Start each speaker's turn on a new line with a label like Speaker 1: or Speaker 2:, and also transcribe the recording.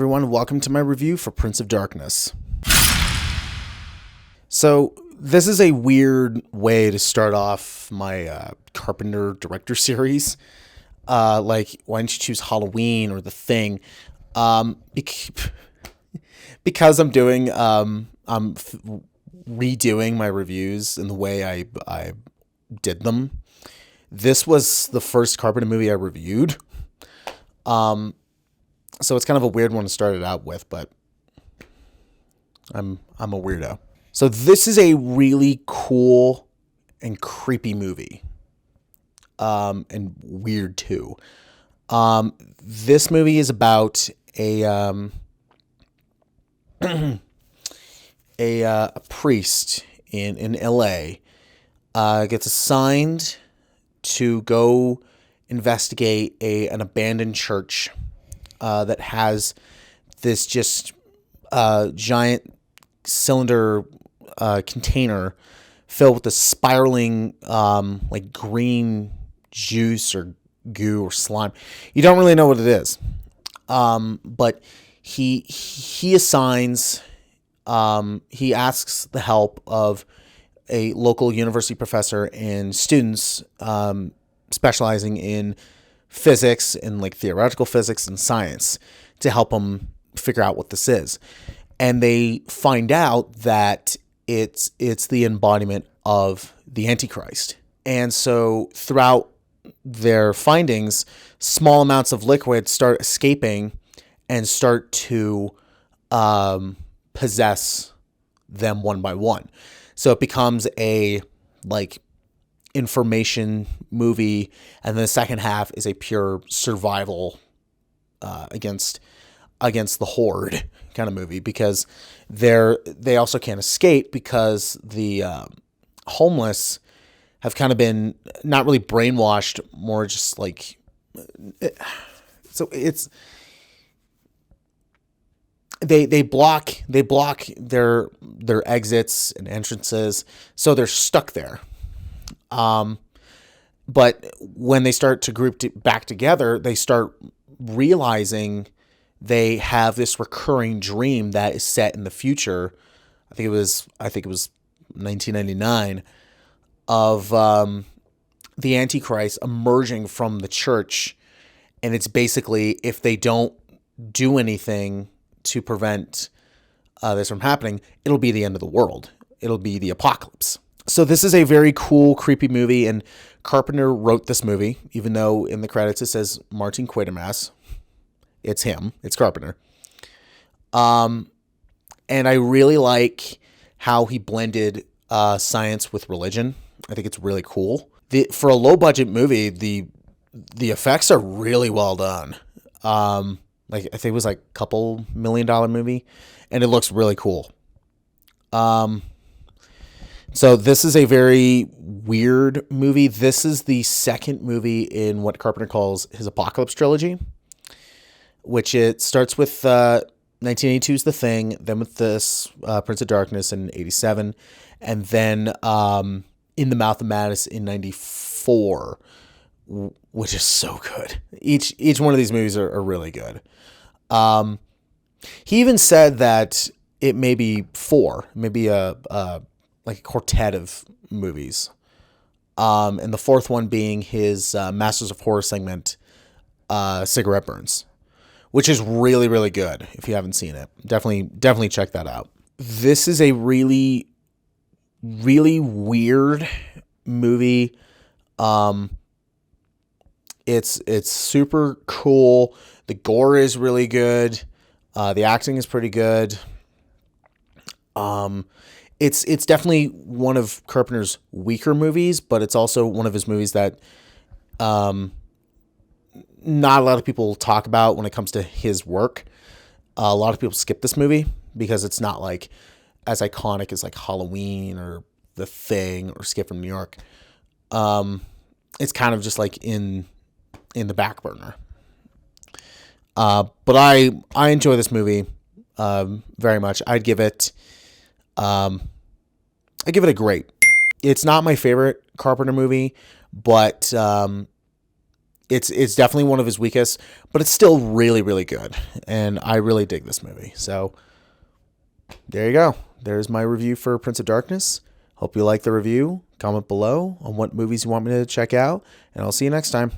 Speaker 1: everyone. Welcome to my review for Prince of Darkness. So, this is a weird way to start off my Carpenter director series. Why don't you choose Halloween or The Thing? Because I'm redoing my reviews in the way I did them. This was the first Carpenter movie I reviewed. So it's kind of a weird one to start it out with, but I'm a weirdo. So this is a really cool and creepy movie. And weird too. This movie is about a priest in LA gets assigned to go investigate an abandoned church that has this just giant cylinder container filled with a spiraling green juice or goo or slime. You don't really know what it is, but he assigns. He asks the help of a local university professor and students specializing in physics and theoretical physics and science to help him figure out what this is. And they find out that it's the embodiment of the Antichrist. And so throughout their findings, small amounts of liquid start escaping and start to possess them one by one. So it becomes a information movie, and then the second half is a pure survival against the horde kind of movie, because they also can't escape because the homeless have kind of been not really brainwashed, more just so it's they block their exits and entrances, so they're stuck there. But when they start to group back together, they start realizing they have this recurring dream that is set in the future. I think it was 1999, of the Antichrist emerging from the church. And it's basically, if they don't do anything to prevent this from happening, it'll be the end of the world. It'll be the apocalypse. So this is a very cool, creepy movie, and Carpenter wrote this movie, even though in the credits it says Martin Quatermass. It's him. It's Carpenter. And I really like how he blended science with religion. I think it's really cool. For a low-budget movie, the effects are really well done. I think it was a couple $1 million movie, and it looks really cool. So this is a very weird movie. This is the second movie in what Carpenter calls his Apocalypse trilogy, which it starts with 1982's The Thing, then with this Prince of Darkness in 87, and then In the Mouth of Madness in 94, which is so good. Each one of these movies are really good. He even said that it may be maybe a quartet of movies. And the fourth one being his Masters of Horror segment, Cigarette Burns, which is really, really good. If you haven't seen it, definitely check that out. This is a really, really weird movie. It's super cool. The gore is really good. The acting is pretty good. It's definitely one of Carpenter's weaker movies, but it's also one of his movies that not a lot of people talk about when it comes to his work. A lot of people skip this movie because it's not as iconic as Halloween or The Thing or Skip from New York. It's kind of just in the back burner. But I enjoy this movie very much. I give it a great. It's not my favorite Carpenter movie, but it's definitely one of his weakest, but it's still really, really good. And I really dig this movie. So there you go. There's my review for Prince of Darkness. Hope you like the review. Comment below on what movies you want me to check out, and I'll see you next time.